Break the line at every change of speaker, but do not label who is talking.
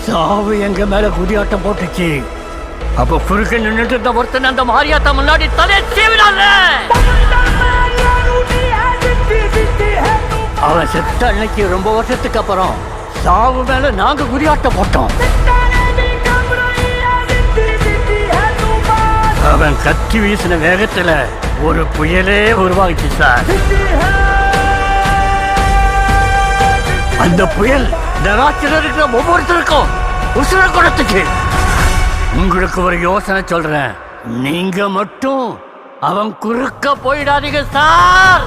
சாவு எங்க மேல குதியாட்டம் போட்டுச்சு. அப்ப குறுக்க நின்றுட்டு இருந்த ஒருத்தன் அந்த மாரியாத்தா முன்னாடி தலையை சீவினால. அவன் செத்த அன்னைக்கு ரொம்ப வருஷத்துக்கு அப்புறம் சாவு மேல நாங்க குதியாட்டம் போட்டோம். அவன் கத்தி வீசின வேகத்துல ஒரு புயலே உருவாகிச்சு சார். அந்த புயல் நராட்சியில் இருக்கிற ஒவ்வொருத்தருக்கும் உசுர குடத்துக்கு. உங்களுக்கு ஒரு யோசனை சொல்றேன், நீங்க மட்டும் அவன் குறுக்க போயிடாதீங்க சார்.